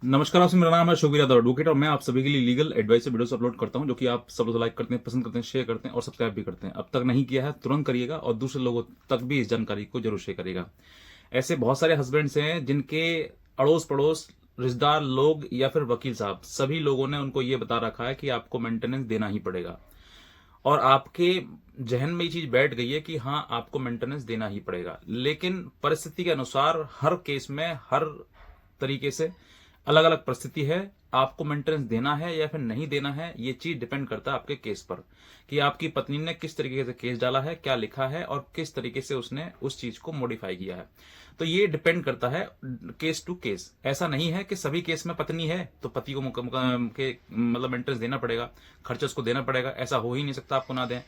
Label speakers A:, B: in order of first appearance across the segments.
A: नमस्कार, आपसे मेरा नाम है शुभवीर यादव एडवोकेट और मैं आप सभी के लिए लीगल एडवाइस वीडियोस अपलोड करता हूं जो कि आप सब लोग लाइक करते हैं, पसंद करते हैं, शेयर करते हैं और सब्सक्राइब भी करते हैं। अब तक नहीं किया है तुरंत करिएगा और दूसरे लोगों तक भी इस जानकारी को जरूर शेयर करिएगा। ऐसे बहुत सारे हस्बैंड्स हैं जिनके अड़ोस पड़ोस रिश्तेदार लोग या फिर वकील साहब सभी लोगों ने उनको ये बता रखा है कि आपको मेंटेनेंस देना ही पड़ेगा और आपके जहन में ये चीज बैठ गई है कि हाँ आपको मेंटेनेंस देना ही पड़ेगा। लेकिन परिस्थिति के अनुसार हर केस में हर तरीके से अलग अलग परिस्थिति है। आपको मेंटेनेंस देना है या फिर नहीं देना है ये चीज डिपेंड करता है आपके केस पर कि आपकी पत्नी ने किस तरीके से केस डाला है, क्या लिखा है और किस तरीके से उसने उस चीज को मॉडिफाई किया है। तो ये डिपेंड करता है केस टू केस। ऐसा नहीं है कि सभी केस में पत्नी है तो पति को मतलब मेंटेनेंस देना पड़ेगा, खर्चा उसको देना पड़ेगा। ऐसा हो ही नहीं सकता आपको ना दें।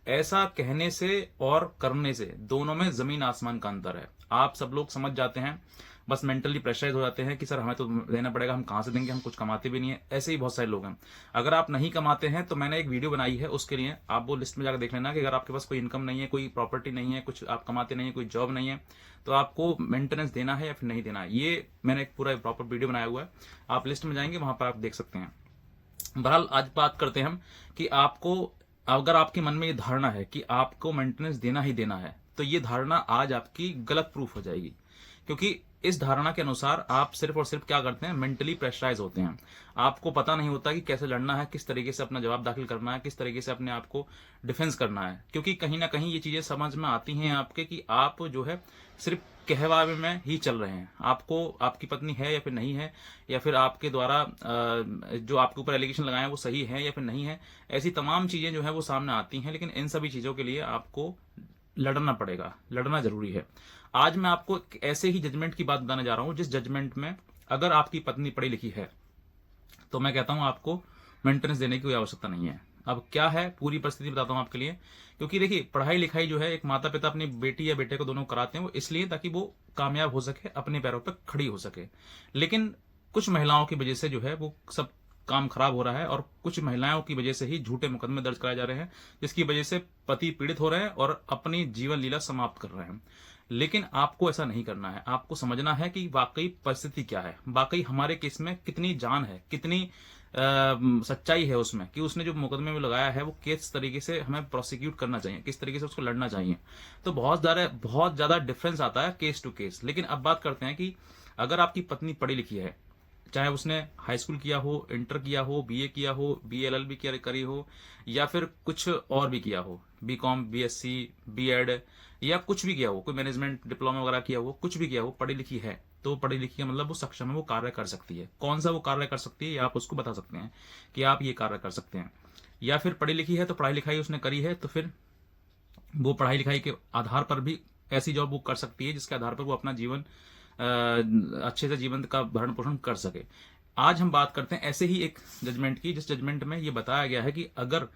A: ऐसा कहने से और करने से दोनों में जमीन आसमान का अंतर है। आप सब लोग समझ जाते हैं, बस मेंटली प्रेशराइज हो जाते हैं कि सर हमें तो देना पड़ेगा, हम कहां से देंगे, हम कुछ कमाते भी नहीं है। ऐसे ही बहुत सारे लोग हैं। अगर आप नहीं कमाते हैं तो मैंने एक वीडियो बनाई है, उसके लिए आप वो लिस्ट में जाकर देख लेना कि अगर आपके पास कोई इनकम नहीं है, कोई प्रॉपर्टी नहीं है, कुछ आप कमाते नहीं है, कोई जॉब नहीं है, तो आपको मेंटेनेंस देना है या फिर नहीं देना है। ये मैंने एक पूरा प्रॉपर वीडियो बनाया हुआ है, आप लिस्ट में जाएंगे वहां पर आप देख सकते हैं। बहरहाल आज बात करते हैं हम कि आपको, अगर आपके मन में ये धारणा है कि आपको मेंटेनेंस देना ही देना है तो ये धारणा आज आपकी गलत प्रूफ हो जाएगी। क्योंकि इस धारणा के अनुसार आप सिर्फ और सिर्फ क्या करते हैं, मेंटली प्रेशराइज होते हैं। आपको पता नहीं होता कि कैसे लड़ना है, किस तरीके से अपना जवाब दाखिल करना है, किस तरीके से अपने आप को डिफेंस करना है। क्योंकि कहीं ना कहीं ये चीजें समझ में आती हैं आपके कि आप जो है सिर्फ कहवावे में ही चल रहे हैं। आपको आपकी पत्नी है या फिर नहीं है, या फिर आपके द्वारा जो आपके ऊपर एलिगेशन लगाए हैं वो सही है या फिर नहीं है। ऐसी तमाम चीजें जो है वो सामने आती हैं। लेकिन इन सभी चीजों के लिए आपको लड़ना पड़ेगा, लड़ना जरूरी है। आज मैं आपको एक ऐसे ही जजमेंट की बात बताने जा रहा हूं जिस जजमेंट में अगर आपकी पत्नी पढ़ी लिखी है तो मैं कहता हूं आपको मेंटेनेंस देने की कोई आवश्यकता नहीं है। अब क्या है पूरी परिस्थिति बताता हूं आपके लिए। क्योंकि देखिए पढ़ाई लिखाई जो है एक माता पिता अपनी बेटी या बेटे को दोनों कराते हैं, वो इसलिए ताकि वो कामयाब हो सके, अपने पैरों पर खड़ी हो सके। लेकिन कुछ महिलाओं की वजह से जो है वो सब काम खराब हो रहा है और कुछ महिलाओं की वजह से ही झूठे मुकदमे दर्ज कराए जा रहे हैं, जिसकी वजह से पति पीड़ित हो रहे हैं और अपनी जीवन लीला समाप्त कर रहे हैं। लेकिन आपको ऐसा नहीं करना है। आपको समझना है कि वाकई परिस्थिति क्या है, वाकई हमारे केस में कितनी जान है, कितनी सच्चाई है उसमें, कि उसने जो मुकदमे में लगाया है वो किस तरीके से हमें प्रोसिक्यूट करना चाहिए, किस तरीके से उसको लड़ना चाहिए। तो बहुत ज्यादा डिफरेंस आता है केस टू केस। लेकिन अब बात करते हैं कि अगर आपकी पत्नी पढ़ी लिखी है, चाहे उसने हाई स्कूल किया हो, इंटर किया हो, बीए किया हो, बीएलएलबी करी हो, या फिर कुछ और भी किया हो, बीकॉम, बीएससी, बीएड या कुछ भी किया हो, कोई मैनेजमेंट डिप्लोमा वगैरह किया हो, कुछ भी किया हो, पढ़ी लिखी है, तो पढ़ी लिखी का मतलब वो सक्षम है, वो कार्य कर सकती है। कौन सा वो कार्य कर सकती है, या आप उसको बता सकते हैं कि आप ये कार्य कर सकते हैं। या फिर पढ़ी लिखी है तो पढ़ाई लिखाई उसने करी है, तो फिर वो पढ़ाई लिखाई के आधार पर भी ऐसी जॉब वो कर सकती है जिसके आधार पर वो अपना जीवन अच्छे से जीवन का भरण पोषण कर सके। आज हम बात करते हैं ऐसे ही एक जजमेंट की, जिस जजमेंट में ये बताया गया है कि अगर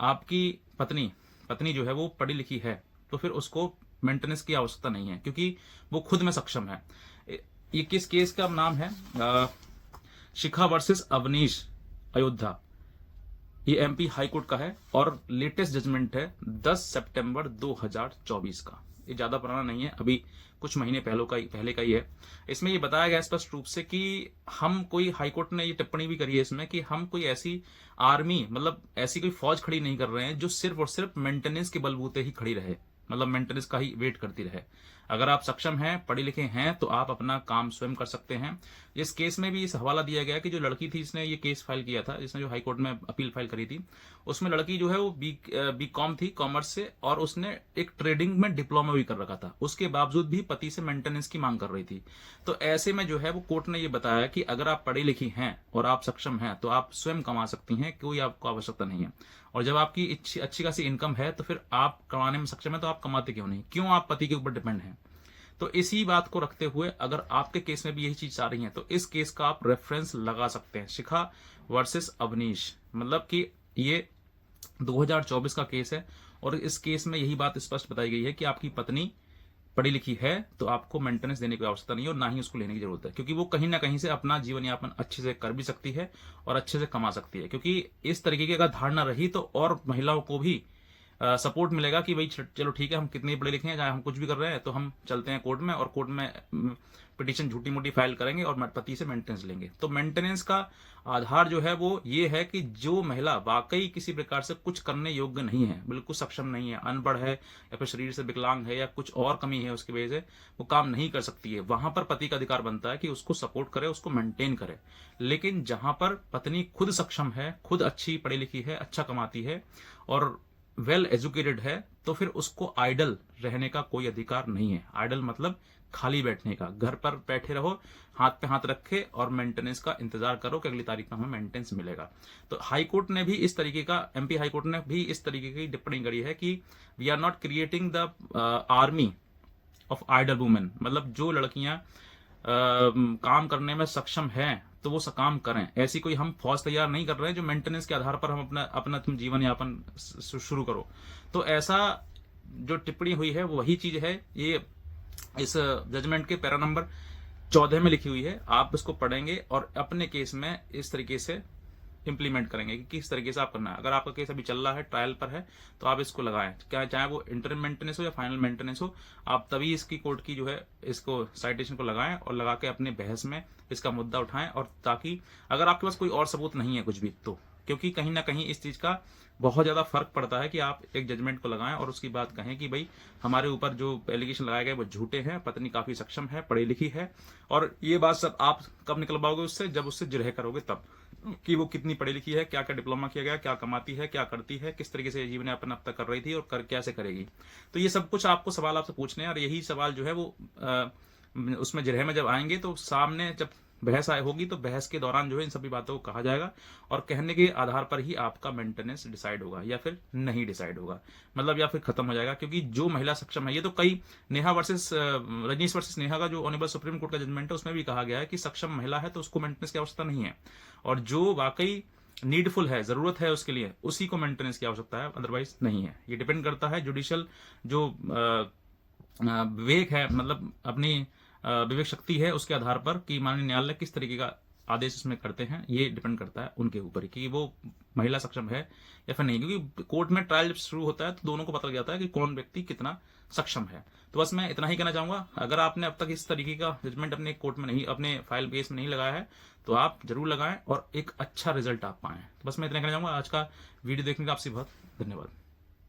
A: आपकी पत्नी पत्नी जो है वो पढ़ी लिखी है तो फिर उसको मेंटेनेंस की आवश्यकता नहीं है, क्योंकि वो खुद में सक्षम है। ये किस केस का नाम है, शिखा वर्सेस अवनीश अयोध्या। ये एमपी हाई कोर्ट का है और लेटेस्ट जजमेंट है 10 सितंबर 2024 का। ये ज्यादा पुराना नहीं है, अभी कुछ महीने पहले का ही है। इसमें ये बताया गया स्पष्ट रूप से कि हम कोई, हाई कोर्ट ने ये टिप्पणी भी करी है इसमें कि हम कोई ऐसी आर्मी, मतलब ऐसी कोई फौज खड़ी नहीं कर रहे हैं जो सिर्फ और सिर्फ मेंटेनेंस के बलबूते ही खड़ी रहे, मतलब मेंटेनेंस का ही वेट करती रहे। अगर आप सक्षम हैं, पढ़े लिखे हैं, तो आप अपना काम स्वयं कर सकते हैं। इस केस में भी इस हवाला दिया गया कि जो लड़की थी जिसने ये केस फाइल किया था, जिसने जो हाई कोर्ट में अपील फाइल करी थी, उसमें लड़की जो है वो बी कॉम थी, कॉमर्स से, और उसने एक ट्रेडिंग में डिप्लोमा भी कर रखा था। उसके बावजूद भी पति से मेंटेनेंस की मांग कर रही थी। तो ऐसे में जो है वो कोर्ट ने ये बताया कि अगर आप पढ़ी लिखी हैं और आप सक्षम हैं तो आप स्वयं कमा सकती हैं, कोई आपको आवश्यकता नहीं है। और जब आपकी अच्छी खासी इनकम है तो फिर आप कमाने में सक्षम है, तो आप कमाते क्यों नहीं, क्यों आप पति के ऊपर डिपेंड हैं। तो इसी बात को रखते हुए अगर आपके केस में भी यही चीज आ रही है तो इस केस का आप रेफरेंस लगा सकते हैं, शिखा वर्सेस अवनीश। मतलब कि ये 2024 का केस है और इस केस में यही बात स्पष्ट बताई गई है कि आपकी पत्नी पढ़ी लिखी है तो आपको मेंटेनेंस देने की आवश्यकता नहीं है और ना ही उसको लेने की जरूरत है, क्योंकि वो कहीं ना कहीं से अपना जीवन यापन अच्छे से कर भी सकती है और अच्छे से कमा सकती है। क्योंकि इस तरीके की अगर धारणा रही तो और महिलाओं को भी सपोर्ट मिलेगा कि भाई चलो ठीक है, हम कितने पढ़े लिखे हैं, चाहे हम कुछ भी कर रहे हैं, तो हम चलते हैं कोर्ट में और कोर्ट में पिटीशन झूठी मोटी फाइल करेंगे और पति से मेंटेनेंस लेंगे। तो मेंटेनेंस का आधार जो है वो ये है कि जो महिला वाकई किसी प्रकार से कुछ करने योग्य नहीं है, बिल्कुल सक्षम नहीं है, अनपढ़ है या फिर शरीर से विकलांग है या कुछ और कमी है उसकी वजह से वो काम नहीं कर सकती है, वहां पर पति का अधिकार बनता है कि उसको सपोर्ट करे, उसको मेंटेन करे। लेकिन जहां पर पत्नी खुद सक्षम है, खुद अच्छी पढ़ी लिखी है, अच्छा कमाती है और वेल एजुकेटेड है, तो फिर उसको आइडल रहने का कोई अधिकार नहीं है। आइडल मतलब खाली बैठने का, घर पर बैठे रहो, हाथ पे हाथ रखे और मेंटेनेंस का इंतजार करो कि अगली तारीख में हमें मेंटेनेंस मिलेगा। तो हाई कोर्ट ने भी इस तरीके का, एमपी हाई कोर्ट ने भी इस तरीके की टिप्पणी करी है कि we are not creating the army of idol women, मतलब जो लड़कियां काम करने में सक्षम हैं तो वो काम करें, ऐसी कोई हम फौज तैयार नहीं कर रहे हैं जो मेंटेनेंस के आधार पर हम अपना अपना तुम जीवन यापन शुरू करो। तो ऐसा जो टिप्पणी हुई है वो वही चीज है, ये इस जजमेंट के पैरा नंबर 14 में लिखी हुई है। आप इसको पढ़ेंगे और अपने केस में इस तरीके से इंप्लीमेंट करेंगे कि किस तरीके से आप करना है। अगर आपका केस अभी चल रहा है, ट्रायल पर है, तो आप इसको लगाएं, क्या चाहे वो इंटरिम मेंटेनेंस हो या फाइनल मेंटेनेंस हो, आप तभी इसकी कोर्ट की जो है इसको साइटेशन को लगाएं और लगा के अपने बहस में इसका मुद्दा उठाएं। और ताकि अगर आपके पास कोई और सबूत नहीं है कुछ भी, तो क्योंकि कहीं ना कहीं इस चीज का बहुत ज्यादा फर्क पड़ता है कि आप एक जजमेंट को लगाएं और उसकी बात कहें कि भाई हमारे ऊपर जो एलिगेशन लगाए गए वो झूठे हैं, पत्नी काफी सक्षम है, पढ़ी लिखी है। और ये बात सब आप कब निकल पाओगे उससे, जब उससे जिरह करोगे तब, कि वो कितनी पढ़ी लिखी है, क्या क्या डिप्लोमा किया गया, क्या कमाती है, क्या करती है, किस तरीके से जीवन यापन अब तक कर रही थी और कैसे करेगी। तो ये सब कुछ आपको सवाल आपसे पूछने हैं और यही सवाल जो है वो उसमें जिरह में जब आएंगे तो सामने जब बहस आए होगी तो बहस के दौरान जो है इन सभी बातों को कहा जाएगा और कहने के आधार पर ही आपका मेंटेनेंस डिसाइड होगा या फिर नहीं डिसाइड होगा, मतलब या फिर खत्म हो जाएगा। क्योंकि जो महिला सक्षम है, ये तो कई नेहा वर्सेस रजनीश वर्सेस नेहा का जो ऑनरेबल सुप्रीम कोर्ट का जजमेंट है उसमें भी कहा गया है कि सक्षम महिला है तो उसको मेंटेनेंस की आवश्यकता नहीं है, और जो वाकई नीडफुल है, जरूरत है उसके लिए, उसी को मेंटेनेंस की आवश्यकता है, अदरवाइज नहीं है। ये डिपेंड करता है जुडिशियल जो विवेक है, मतलब अपनी विवेक शक्ति है, उसके आधार पर कि माननीय न्यायालय किस तरीके का आदेश इसमें करते हैं, ये डिपेंड करता है उनके ऊपर कि वो महिला सक्षम है या फिर नहीं। क्योंकि कोर्ट में ट्रायल जब शुरू होता है तो दोनों को पता लग जाता है कि कौन व्यक्ति कितना सक्षम है। तो बस मैं इतना ही कहना चाहूंगा, अगर आपने अब तक इस तरीके का जजमेंट अपने कोर्ट में नहीं, अपने फाइल केस में नहीं लगाया है, तो आप जरूर लगाएं और एक अच्छा रिजल्ट आप पाएं। तो बस मैं इतना कहना चाहूंगा। आज का वीडियो देखने का आपसे बहुत धन्यवाद।